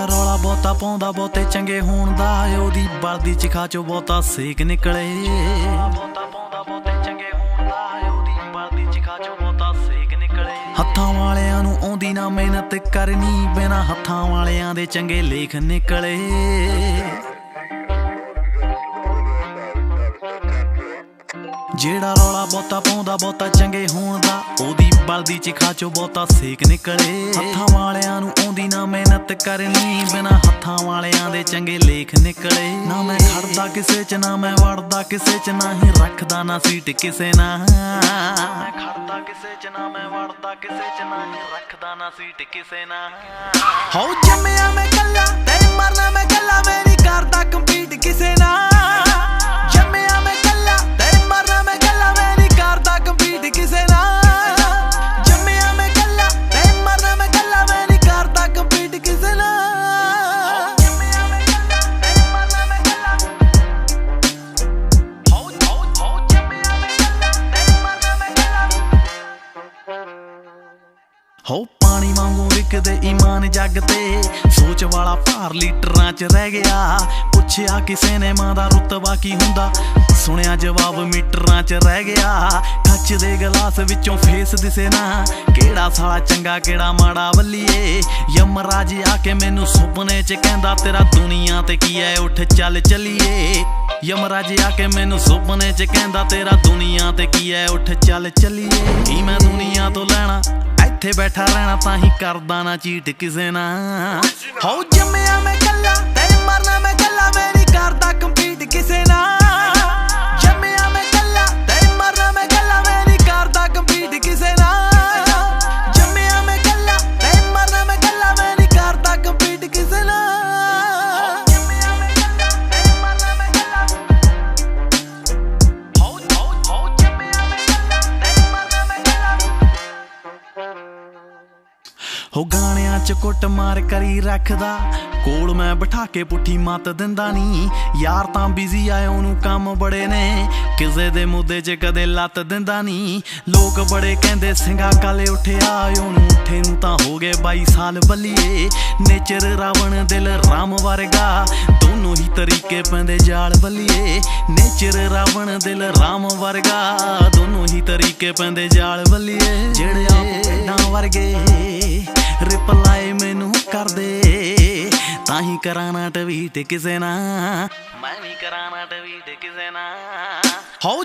ਰੌਲਾ ਬਹੁਤਾ ਪਾਉਂਦਾ ਬਹੁਤੇ ਚੰਗੇ ਹੋਣ ਦਾ ਉਹਦੀ ਬਲਦੀ ਚਿਖਾ ਚੋਂ ਬਹੁਤਾ ਸੇਕ ਨਿਕਲੇ। ਹੱਥਾਂ ਵਾਲਿਆਂ ਨੂੰ ਆਉਂਦੀ ਨਾ ਮਿਹਨਤ ਕਰਨੀ, ਬਿਨਾਂ ਹੱਥਾਂ ਵਾਲਿਆਂ ਦੇ ਚੰਗੇ ਲੇਖ ਨਿਕਲੇ। ਜਿਹੜਾ ਰੌਲਾ ਬਹੁਤਾ ਪਾਉਂਦਾ ਬਹੁਤਾ ਚੰਗੇ ਹੋਣ ਦਾ ਉਹਦੀ ਬਲਦੀ ਚਿਖਾ ਚੋਂ ਬਹੁਤਾ ਸੇਕ ਨਿਕਲੇ। ਹੱਥਾਂ ਵਾਲਿਆਂ ਨੂੰ ਆਉਂਦੀ ਨਾ ਮਿਹਨਤ ਕਰਨੀ, ਬਿਨਾਂ ਹੱਥਾਂ ਵਾਲਿਆਂ ਦੇ ਚੰਗੇ ਲੇਖ ਨਿਕਲੇ। ਨਾ ਮੈਂ ਖੜਦਾ ਕਿਸੇ ਚ ਨਾ ਮੈਂ ਵੜਦਾ ਕਿਸੇ ਚ, ਨਾ ਹੀ ਰੱਖਦਾ ਨਾ ਸੀਟ ਕਿਸੇ ਨਾਲ। ਮੈਂ ਖੜਦਾ ਕਿਸੇ ਚ ਨਾ ਮੈਂ ਵੜਦਾ ਕਿਸੇ ਚ, ਨਾ ਹੀ ਰੱਖਦਾ ਨਾ ਸੀਟ ਕਿਸੇ ਨਾਲ। ਹੋ ਜੰਮਿਆ ਮੈਂ ਕੱਲਾ ਤੇ ਮਰਨਾ ਮੈਂ ਕੱਲਾ, ਮੈਂ ਨਹੀਂ ਕਰਦਾ ਕੰਪੀਟ ਕਿਸੇ ਨਾਲ। ਹੋ ਪਾਣੀ ਵਾਂਗੂ ਵਿਕਦੇ ਈਮਾਨ ਜੱਗ ਤੇ, ਸੋਚ ਵਾਲਾ ਭਾਰ ਲੀਟਰਾਂ ਚ ਰਹਿ ਗਿਆ। ਪੁੱਛਿਆ ਕਿਸੇ ਨੇ ਮਾਂ ਦਾ ਰੁਤਬਾ ਕੀ ਹੁੰਦਾ, ਸੁਣਿਆ ਜਵਾਬ ਮੀਟਰਾਂ ਚ ਰਹਿ ਗਿਆ। ਕੱਚ ਦੇ ਗਲਾਸ ਵਿੱਚੋਂ ਫੇਸ ਦਿਸੇ ਨਾ, ਕਿਹੜਾ ਸਾਲਾ ਚੰਗਾ ਕਿਹੜਾ ਮਾੜਾ ਵੱਲੀਏ। ਯਮਰਾਜ ਆ ਕੇ ਮੈਨੂੰ ਸੁਪਨੇ ਚ ਕਹਿੰਦਾ ਤੇਰਾ ਦੁਨੀਆ ਤੇ ਕੀ ਐ, ਉੱਠ ਚੱਲ ਚੱਲੀਏ। ਯਮਰਾਜ ਆ ਕੇ ਮੈਨੂੰ ਸੁਪਨੇ ਚ ਕਹਿੰਦਾ ਤੇਰਾ ਦੁਨੀਆ ਤੇ ਕੀ ਐ, ਉੱਠ ਚੱਲ ਚੱਲੀਏ। ਕੀ ਮੈਂ ਦੁਨੀਆ ਤੋਂ ਲੈਣਾ, ਇੱਥੇ ਬੈਠਾ ਰਹਿਣਾ, ਤਾਂ ਹੀ ਕਰਦਾ ਨਾ ਚੀਟ ਕਿਸੇ ਨਾਲ। ਹੋ ਜੰਮਿਆ ਮੈਂ ਕੱਲਾ ਤੇ ਮਰਨਾ ਮੈਂ ਕੱਲਾ, ਮੈਂ ਨਹੀਂ ਕਰਦਾ ਕੰਪੀਟ ਕਿਸੇ ਨਾਲ। ਜੰਮਿਆ ਮੈਂ ਕੱਲਾ ਤੇ ਮਰਨਾ ਮੈਂ ਕੱਲਾ, ਮੈਂ ਨਹੀਂ ਕਰਦਾ ਕੰਪੀਟ ਕਿਸੇ ਨਾਲ। ਜੰਮਿਆ ਮੈਂ ਕੱਲਾ ਤੇ ਮਰਨਾ ਮੈਂ ਕੱਲਾ, ਮੈਂ ਨਹੀਂ ਕਰਦਾ ਕੰਪੀਟ ਕਿਸੇ ਨਾਲ। ਜੰਮਿਆ ਮੈਂ ਕੱਲਾ ਤੇ ਮਰਨਾ ਮੈਂ ਕੱਲਾ। ਹੋ ਜੰਮਿਆ ਮੈਂ ਕੱਲਾ ਤੇ ਮਰਨਾ ਮੈਂ ਕੱਲਾ। ਹੋ ਗਾਣਿਆਂ ਚ ਕੁੱਟ ਮਾਰ ਕਰੀ ਰੱਖਦਾ, ਕੋਲ ਮੈਂ ਬਿਠਾ ਕੇ ਪੁੱਠੀ ਮੱਤ ਦਿੰਦਾ ਨੀ। ਯਾਰ ਤਾਂ ਬਿਜ਼ੀ ਆਏ ਉਹਨੂੰ ਕੰਮ ਬੜੇ ਨੇ, ਕਿਸੇ ਦੇ ਮੁੱਦੇ ਚ ਕਦੇ ਲੱਤ ਦਿੰਦਾ ਨੀ। ਲੋਕ ਬੜੇ ਕਹਿੰਦੇ ਸਿੰਘਾ ਕਾਲੇ ਉੱਠਿਆ, ਉਹਨੂੰ ਉੱਠੇ ਨੂੰ ਤਾਂ ਹੋ ਗਏ 22 ਸਾਲ ਬੱਲੀਏ। ਨੇਚਰ ਰਾਵਣ ਦਿਲ ਰਾਮ ਵਰਗਾ, ਦੋਨੋਂ ਹੀ ਤਰੀਕੇ ਪੈਂਦੇ ਜਾਲ ਬੱਲੀਏ। ਨੇਚਰ ਰਾਵਣ ਦਿਲ ਰਾਮ ਵਰਗਾ, ਦੋਨੋਂ ਹੀ ਤਰੀਕੇ ਪੈਂਦੇ ਜਾਲ ਬੱਲੀਏ। ਜਿਹੜੇ ਆਪ ਵਰਗੇ ਰਿਪਲਾਈ ਮੈਨੂੰ ਕਰਦੇ, ਤਾਂ ਹੀ ਕਰਾਣਾ ਟਵੀਟ ਕਿਸੇ ਨਾਲ, ਮੈਂ ਵੀ ਕਰਾਣਾ ਟਵੀਟ ਕਿਸੇ ਨਾਲ। ਹੋ